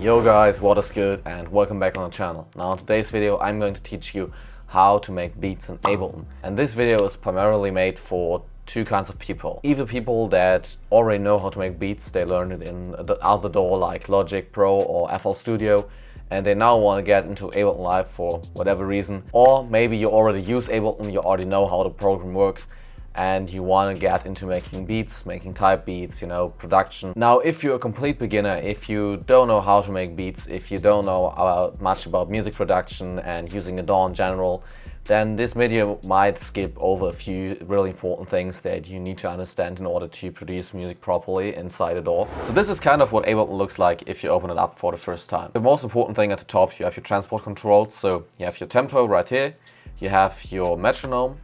Yo guys, what is good and welcome back on the channel. Now in today's video I'm going to teach you how to make beats in Ableton. And this video is primarily made for two kinds of people. Either people that already know how to make beats, they learned it out the door like Logic Pro or FL Studio, and they now want to get into Ableton Live for whatever reason. Or maybe you already use Ableton, you already know how the program works, and you want to get into making beats, making type beats, production. Now, if you're a complete beginner, if you don't know how to make beats, if you don't know much about music production and using a DAW in general, then this video might skip over a few really important things that you need to understand in order to produce music properly inside a DAW. So this is kind of what Ableton looks like if you open it up for the first time. The most important thing at the top, you have your transport controls. So you have your tempo right here, you have your metronome.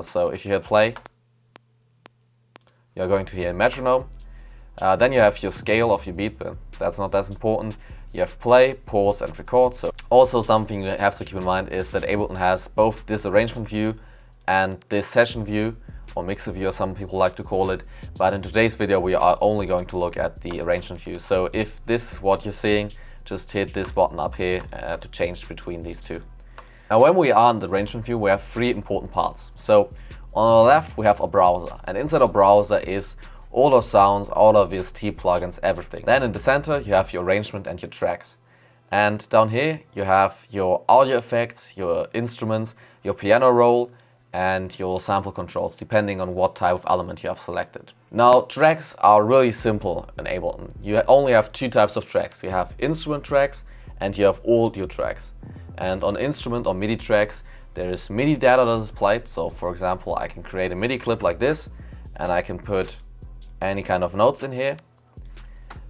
So if you hit play, you're going to hear a metronome. Then you have your scale of your beat, but that's not that important. You have play, pause and record. So also something you have to keep in mind is that Ableton has both this arrangement view and this session view, or mixer view as some people like to call it. But in today's video we are only going to look at the arrangement view. So if this is what you're seeing, just hit this button up here to change between these two. Now when we are in the arrangement view, we have three important parts. So on the left we have our browser, and inside our browser is all our sounds, all our VST plugins, everything. Then in the center you have your arrangement and your tracks. And down here you have your audio effects, your instruments, your piano roll and your sample controls, depending on what type of element you have selected. Now tracks are really simple in Ableton. You only have two types of tracks. You have instrument tracks and you have audio tracks. And on instrument or MIDI tracks, there is MIDI data that is played. So for example, I can create a MIDI clip like this, and I can put any kind of notes in here.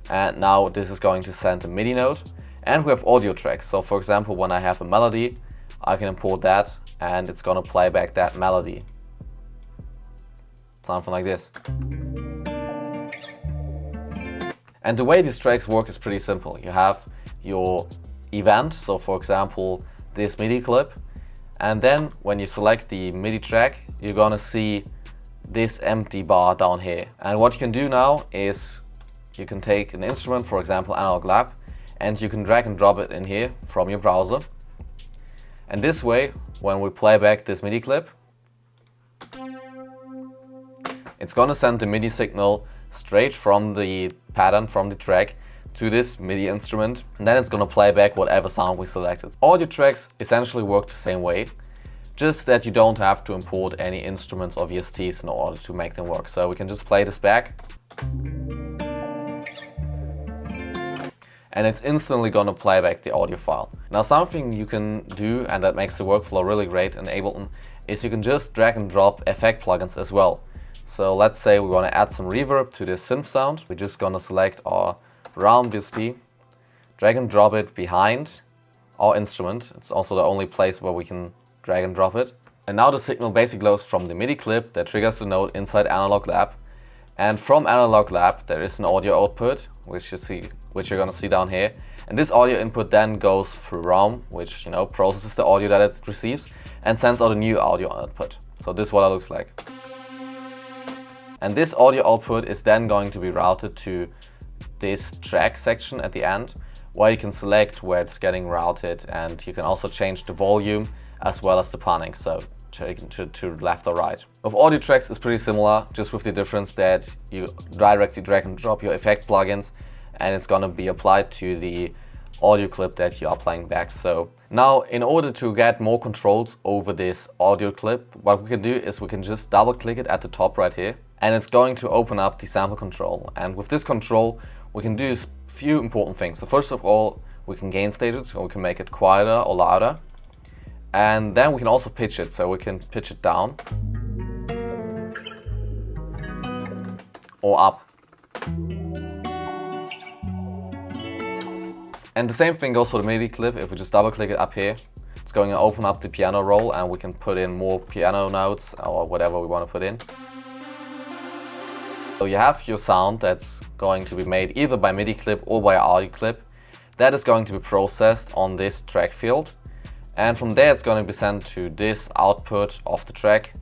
And now this is going to send a MIDI note. And we have audio tracks. So for example, when I have a melody, I can import that, and it's gonna play back that melody. Something like this. And the way these tracks work is pretty simple. You have your event, so for example this MIDI clip, and then when you select the MIDI track you're gonna see this empty bar down here. And what you can do now is you can take an instrument, for example Analog Lab, and you can drag and drop it in here from your browser, and this way when we play back this MIDI clip, it's gonna send the MIDI signal straight from the pattern, from the track, to this MIDI instrument, and then it's gonna play back whatever sound we selected. Audio tracks essentially work the same way, just that you don't have to import any instruments or VSTs in order to make them work. So we can just play this back, and it's instantly gonna play back the audio file. Now something you can do, and that makes the workflow really great in Ableton, is you can just drag and drop effect plugins as well. So let's say we wanna add some reverb to this synth sound. We're just gonna select our round VST, drag and drop it behind our instrument. It's also the only place where we can drag and drop it. And now the signal basically goes from the MIDI clip that triggers the note inside Analog Lab. And from Analog Lab there is an audio output, which you're gonna see down here. And this audio input then goes through ROM, which processes the audio that it receives and sends out a new audio output. So this is what it looks like. And this audio output is then going to be routed to this track section at the end, where you can select where it's getting routed, and you can also change the volume as well as the panning, so to left or right. With audio tracks it's pretty similar, just with the difference that you directly drag and drop your effect plugins and it's gonna be applied to the audio clip that you are playing back. So now in order to get more controls over this audio clip, what we can do is we can just double click it at the top right here, and it's going to open up the sample control. And with this control we can do a few important things. So first of all, we can gain stage it, so we can make it quieter or louder. And then we can also pitch it, so we can pitch it down or up. And the same thing goes for the MIDI clip. If we just double click it up here, it's going to open up the piano roll, and we can put in more piano notes or whatever we want to put in. So you have your sound that's going to be made either by MIDI clip or by audio clip. That is going to be processed on this track field, and from there it's going to be sent to this output of the track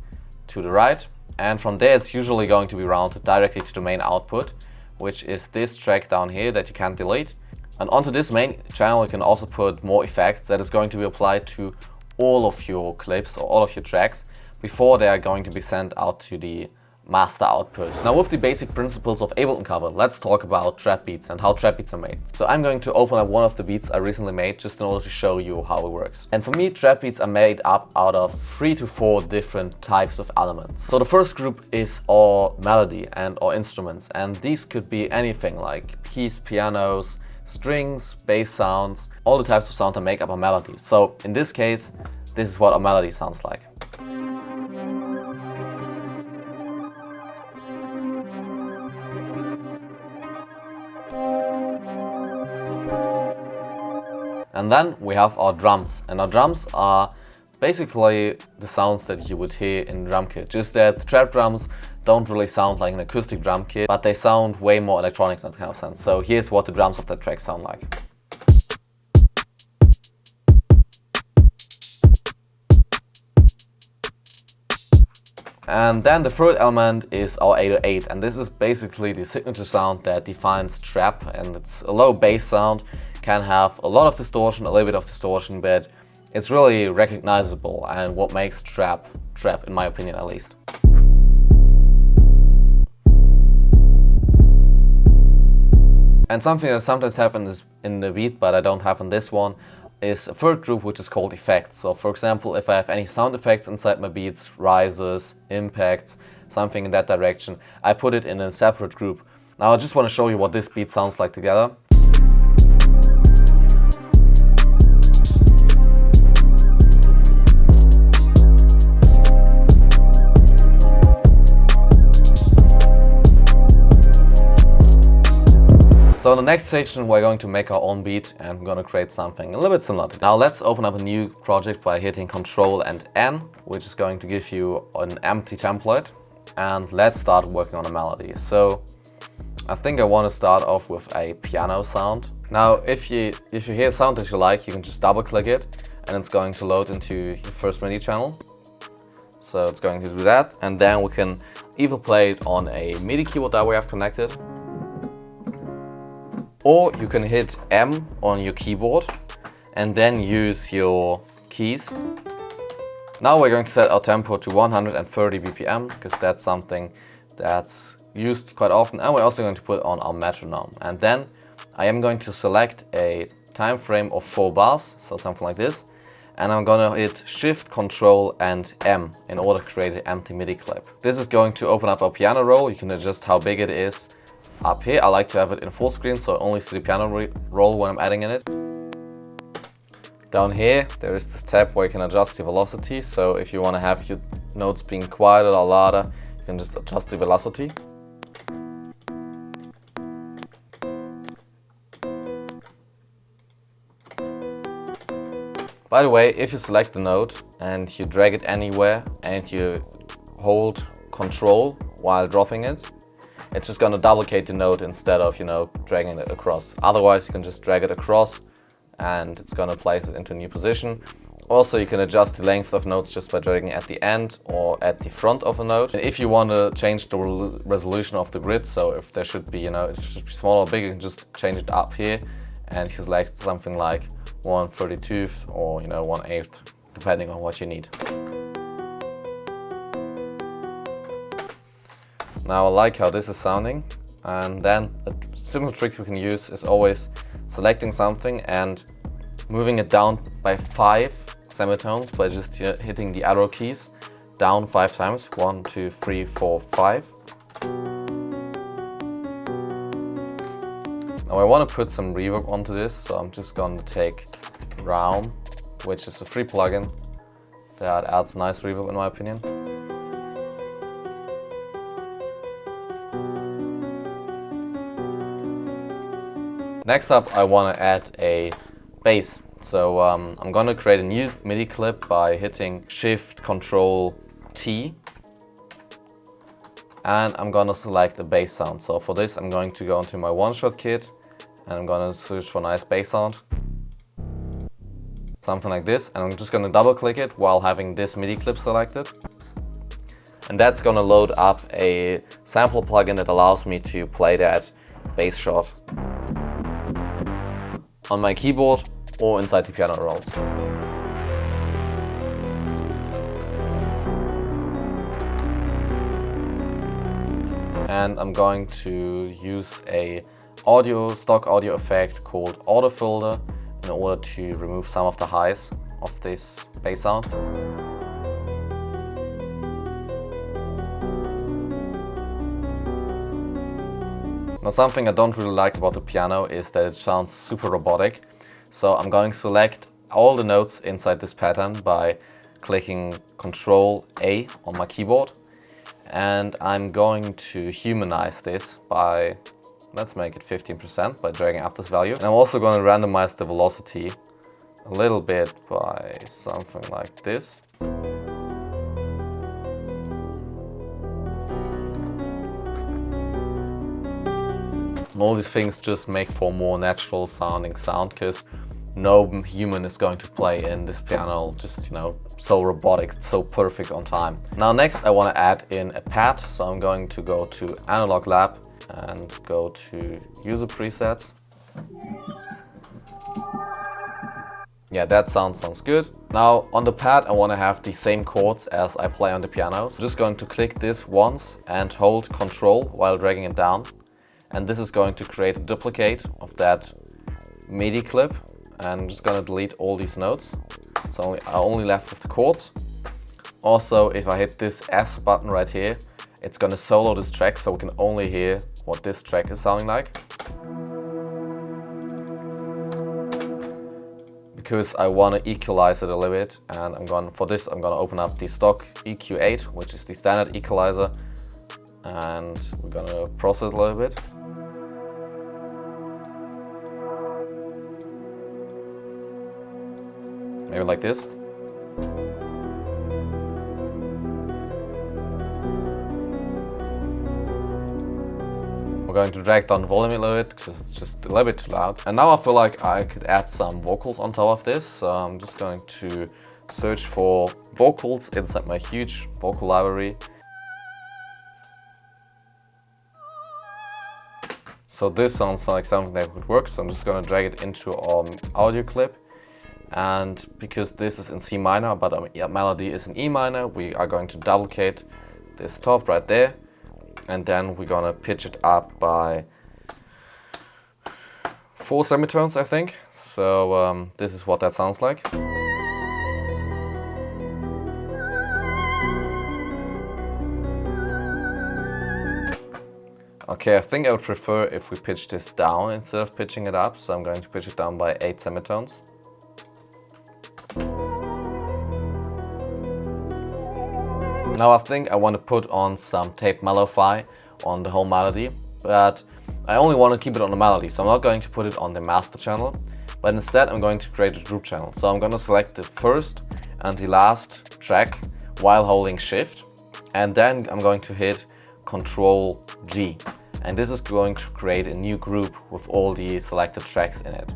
to the right, and from there it's usually going to be routed directly to the main output, which is this track down here that you can't delete. And onto this main channel you can also put more effects that is going to be applied to all of your clips or all of your tracks before they are going to be sent out to the master output. Now with the basic principles of Ableton covered, let's talk about trap beats and how trap beats are made. So I'm going to open up one of the beats I recently made just in order to show you how it works. And for me, trap beats are made up out of 3 to 4 different types of elements. So the first group is all melody and or instruments, and these could be anything like keys, pianos, strings, bass sounds, all the types of sound that make up a melody. So in this case, this is what a melody sounds like. And then we have our drums, and our drums are basically the sounds that you would hear in drum kit, just that trap drums don't really sound like an acoustic drum kit, but they sound way more electronic in that kind of sense. So here's what the drums of that track sound like. And then the third element is our 808, and this is basically the signature sound that defines trap, and it's a low bass sound. Can have a lot of distortion, a little bit of distortion, but it's really recognizable and what makes trap in my opinion at least. And something that I sometimes have in the beat but I don't have in this one is a third group which is called effects. So for example, if I have any sound effects inside my beats, rises, impacts, something in that direction, I put it in a separate group. Now I just want to show you what this beat sounds like together. So in the next section we're going to make our own beat and we're going to create something a little bit similar. Now let's open up a new project by hitting Ctrl and N, which is going to give you an empty template, and let's start working on a melody. So I think I want to start off with a piano sound. Now if you hear a sound that you like, you can just double click it and it's going to load into your first MIDI channel. So it's going to do that, and then we can either play it on a MIDI keyboard that we have connected, or you can hit M on your keyboard and then use your keys. Now we're going to set our tempo to 130 BPM because that's something that's used quite often, and we're also going to put on our metronome. And then I am going to select a time frame of 4 bars, so something like this, and I'm gonna hit Shift, Control and M in order to create an empty MIDI clip. This is going to open up our piano roll. You can adjust how big it is. Up here I like to have it in full screen so I only see the piano roll when I'm adding in it. Down here there is this tab where you can adjust the velocity, so if you want to have your notes being quieter or louder, you can just adjust the velocity. By the way, if you select the note and you drag it anywhere and you hold Control while dropping it, it's just gonna duplicate the note instead of, dragging it across. Otherwise, you can just drag it across and it's gonna place it into a new position. Also, you can adjust the length of notes just by dragging at the end or at the front of a note. And if you want to change the resolution of the grid, so if there should be, it should be small or big, you can just change it up here and select something like 1/32 or 1/8, depending on what you need. Now I like how this is sounding, and then a simple trick we can use is always selecting something and moving it down by 5 semitones by just hitting the arrow keys down 5 times. 1, 2, 3, 4, 5. Now I want to put some reverb onto this, so I'm just going to take Realm, which is a free plugin that adds nice reverb in my opinion. Next up I want to add a bass. So I'm going to create a new MIDI clip by hitting Shift Control T, and I'm going to select the bass sound. So for this I'm going to go into my one-shot kit and I'm going to search for a nice bass sound. Something like this, and I'm just going to double click it while having this MIDI clip selected. And that's going to load up a sample plugin that allows me to play that bass shot. on my keyboard or inside the piano rolls. And I'm going to use a stock audio effect called auto filter in order to remove some of the highs of this bass sound. Now, something I don't really like about the piano is that it sounds super robotic. So I'm going to select all the notes inside this pattern by clicking Ctrl A on my keyboard. And I'm going to humanize this by, let's make it 15% by dragging up this value. And I'm also going to randomize the velocity a little bit by something like this. And all these things just make for more natural sounding sound, because no human is going to play in this piano just, so robotic, so perfect on time. Now next I want to add in a pad, so I'm going to go to Analog Lab and go to User Presets. Yeah, that sounds good. Now on the pad I want to have the same chords as I play on the piano. So just going to click this once and hold Ctrl while dragging it down. And this is going to create a duplicate of that MIDI clip. And I'm just going to delete all these notes. So I'm only left with the chords. Also, if I hit this S button right here, it's going to solo this track, so we can only hear what this track is sounding like. Because I want to equalize it a little bit, and I'm going to open up the stock EQ8, which is the standard equalizer, and we're going to process it a little bit. Maybe like this. We're going to drag down the volume a little bit because it's just a little bit too loud. And now I feel like I could add some vocals on top of this. So I'm just going to search for vocals inside my huge vocal library. So this sounds like something that would work. So I'm just going to drag it into our audio clip. And because this is in C minor, but our melody is in E minor, we are going to duplicate this top right there. And then we're gonna pitch it up by 4 semitones, I think. So this is what that sounds like. Okay, I think I would prefer if we pitch this down instead of pitching it up. So I'm going to pitch it down by 8 semitones. Now I think I want to put on some tape mellow-fi on the whole melody, but I only want to keep it on the melody, so I'm not going to put it on the master channel, but instead I'm going to create a group channel. So I'm going to select the first and the last track while holding Shift, and then I'm going to hit Ctrl G, and this is going to create a new group with all the selected tracks in it.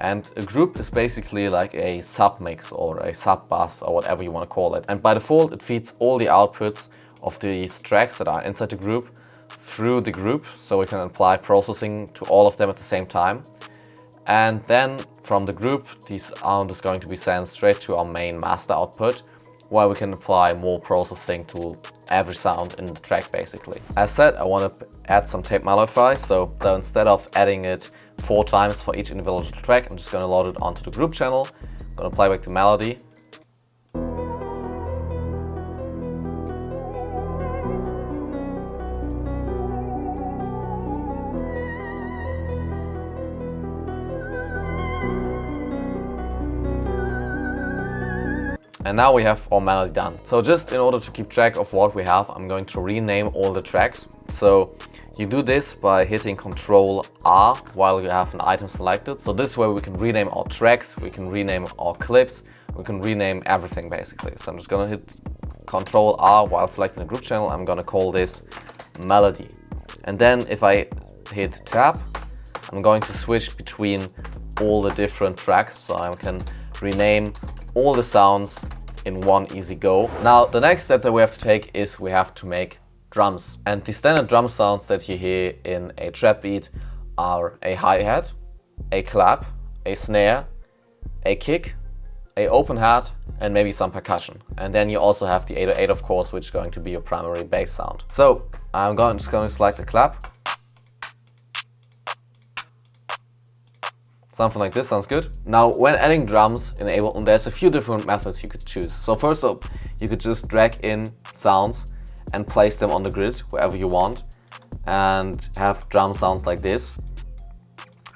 And a group is basically like a submix or a sub-bus or whatever you want to call it. And by default, it feeds all the outputs of these tracks that are inside the group through the group, so we can apply processing to all of them at the same time. And then from the group, the sound is going to be sent straight to our main master output, where we can apply more processing to every sound in the track basically. As said, I want to add some tape mellow-fi, so instead of adding it 4 times for each individual track, I'm just going to load it onto the group channel. I'm going to play back the melody. And now we have our melody done. So just in order to keep track of what we have, I'm going to rename all the tracks. So you do this by hitting Ctrl R while you have an item selected. So this way we can rename our tracks, we can rename our clips, we can rename everything basically. So I'm just gonna hit Ctrl R while selecting the group channel. I'm gonna call this melody. And then if I hit tab, I'm going to switch between all the different tracks, so I can rename all the sounds in one easy go. Now the next step that we have to take is we have to make drums. And the standard drum sounds that you hear in a trap beat are a hi-hat, a clap, a snare, a kick, a open hat, and maybe some percussion. And then you also have the 808, of course, which is going to be your primary bass sound. So I'm just going to select a clap. Something like this sounds good. Now, when adding drums in Ableton, there's a few different methods you could choose. So first up, you could just drag in sounds and place them on the grid wherever you want and have drum sounds like this.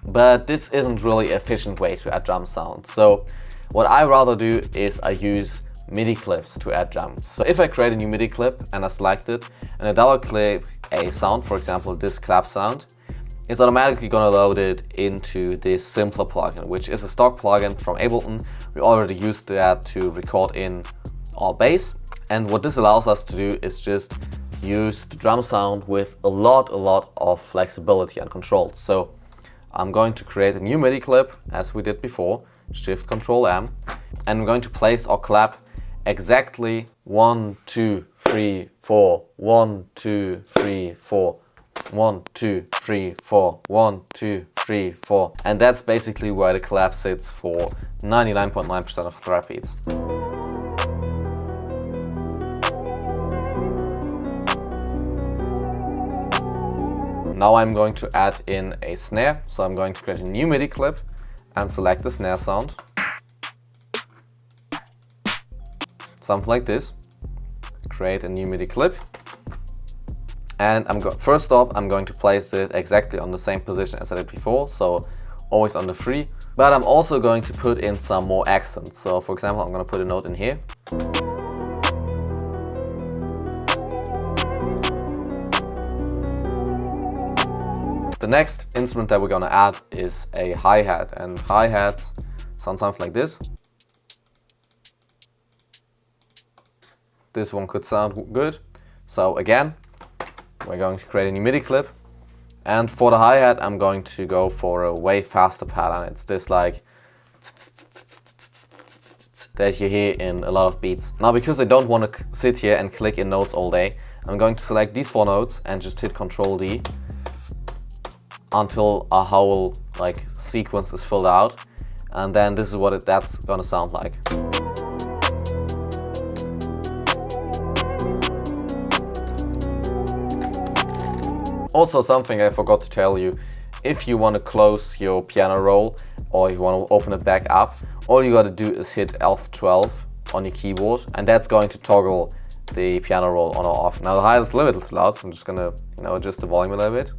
But this isn't really an efficient way to add drum sounds. So what I rather do is I use MIDI clips to add drums. So if I create a new MIDI clip and I select it and I double click a sound, for example this clap sound, it's automatically going to load it into this simpler plugin, which is a stock plugin from Ableton. We already used that to record in our bass. And what this allows us to do is just use the drum sound with a lot of flexibility and control. So I'm going to create a new MIDI clip as we did before, Shift Control M, and I'm going to place our clap exactly 1, 2, 3, 4, 1, 2, 3, 4. 1, 2, 3, 4, 1, 2, 3, 4. And that's basically where the clap sits for 99.9% of trap beats. Now I'm going to add in a snare. So I'm going to create a new MIDI clip and select the snare sound. Something like this. Create a new MIDI clip. And first off, I'm going to place it exactly on the same position as I did before, so always on the 3. But I'm also going to put in some more accents. So for example, I'm going to put a note in here. The next instrument that we're going to add is a hi-hat, and hi-hats sound something like this. This one could sound good. So again, we're going to create a new MIDI clip, and for the hi-hat I'm going to go for a way faster pattern. It's this like that you hear in a lot of beats. Now because I don't want to sit here and click in notes all day, I'm going to select these 4 notes and just hit Ctrl D until a whole like sequence is filled out, and then this is what that's gonna sound like. Also, something I forgot to tell you, if you want to close your piano roll or you want to open it back up, all you got to do is hit F12 on your keyboard, and that's going to toggle the piano roll on or off. Now the hi-hat is a little bit loud, so I'm just gonna adjust the volume a little bit.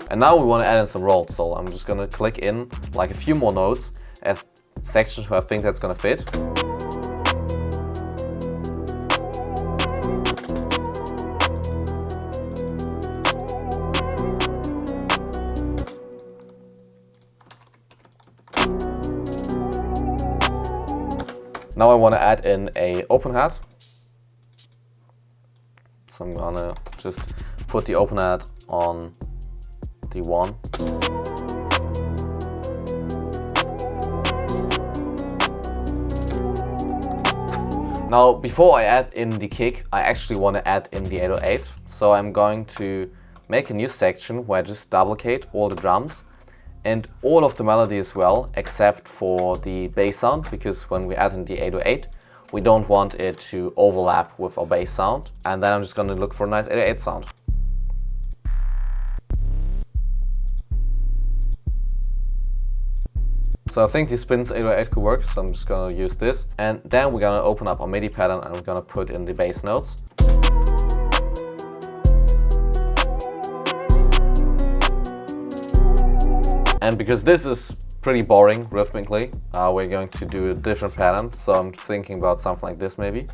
And now we want to add in some rolls, so I'm just gonna click in like a few more notes at sections where I think that's gonna fit. Now I want to add in a open hat. So I'm gonna just put the open hat on the 1. Now before I add in the kick, I actually want to add in the 808. So I'm going to make a new section where I just duplicate all the drums and all of the melody as well, except for the bass sound, because when we add in the 808, we don't want it to overlap with our bass sound. And then I'm just going to look for a nice 808 sound. So I think the Spins 808 could work, so I'm just going to use this. And then we're going to open up our MIDI pattern and we're going to put in the bass notes. And because this is pretty boring rhythmically, we're going to do a different pattern. So I'm thinking about something like this maybe.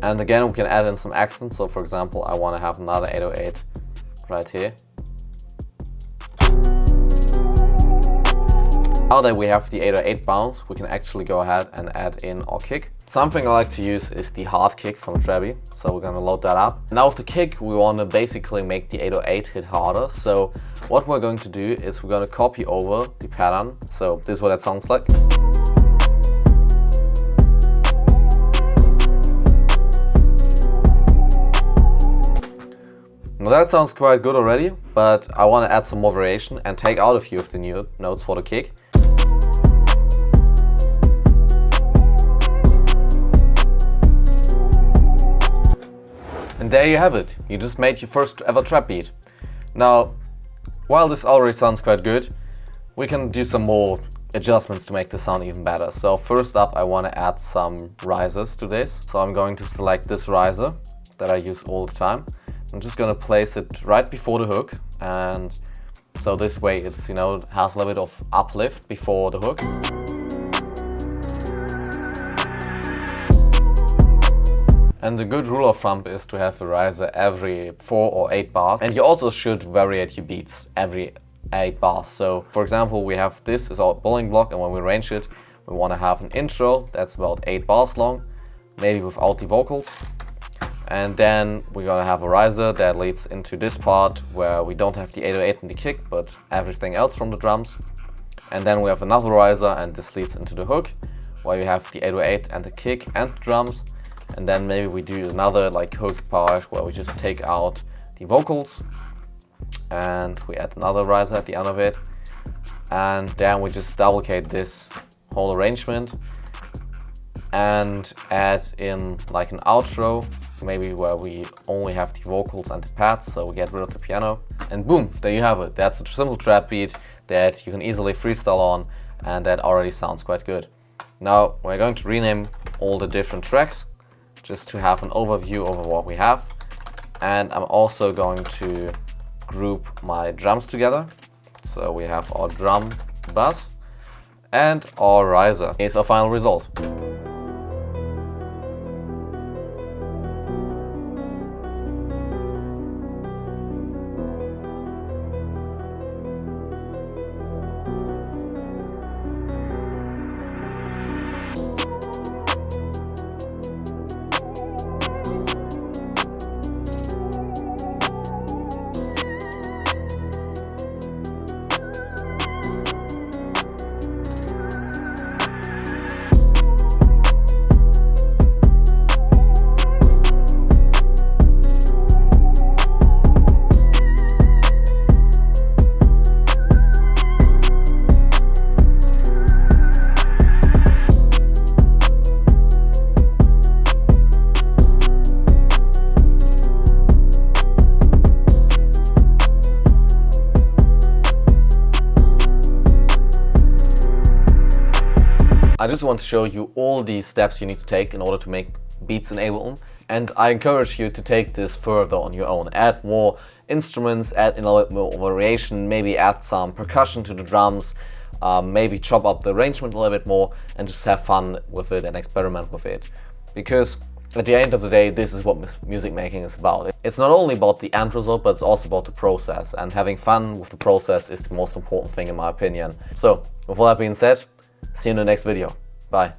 And again, we can add in some accents. So for example, I want to have another 808 right here. Now that we have the 808 bounce, we can actually go ahead and add in our kick. Something I like to use is the hard kick from Trebi, so we're gonna load that up. Now with the kick, we want to basically make the 808 hit harder. So what we're going to do is we're gonna copy over the pattern. So this is what that sounds like. Now that sounds quite good already, but I want to add some more variation and take out a few of the new notes for the kick. And there you have it. You just made your first ever trap beat. Now, while this already sounds quite good, we can do some more adjustments to make the sound even better. So first up, I want to add some risers to this. So I'm going to select this riser that I use all the time. I'm just gonna place it right before the hook, and so this way it's, you know, has a little bit of uplift before the hook. And the good rule of thumb is to have a riser every 4 or 8 bars, and you also should variate your beats every 8 bars. So for example, we have this is our bowling block, and when we arrange it, we want to have an intro that's about 8 bars long, maybe without the vocals. And then we're gonna have a riser that leads into this part where we don't have the 808 and the kick, but everything else from the drums. And then we have another riser, and this leads into the hook, where you have the 808 and the kick and the drums. And then maybe we do another like hook part where we just take out the vocals, and we add another riser at the end of it. And then we just duplicate this whole arrangement and add in like an outro, maybe where we only have the vocals and the pads, so we get rid of the piano. And boom, there you have it. That's a simple trap beat that you can easily freestyle on, and that already sounds quite good. Now we're going to rename all the different tracks just to have an overview over what we have. And I'm also going to group my drums together. So we have our drum bass and our riser. Here's our final result. I just want to show you all these steps you need to take in order to make beats in Ableton, and I encourage you to take this further on your own. Add more instruments, add in a little bit more variation, maybe add some percussion to the drums, maybe chop up the arrangement a little bit more, and just have fun with it and experiment with it. Because at the end of the day, this is what music making is about. It's not only about the end result, but it's also about the process, and having fun with the process is the most important thing in my opinion. So with all that being said, see you in the next video. Bye.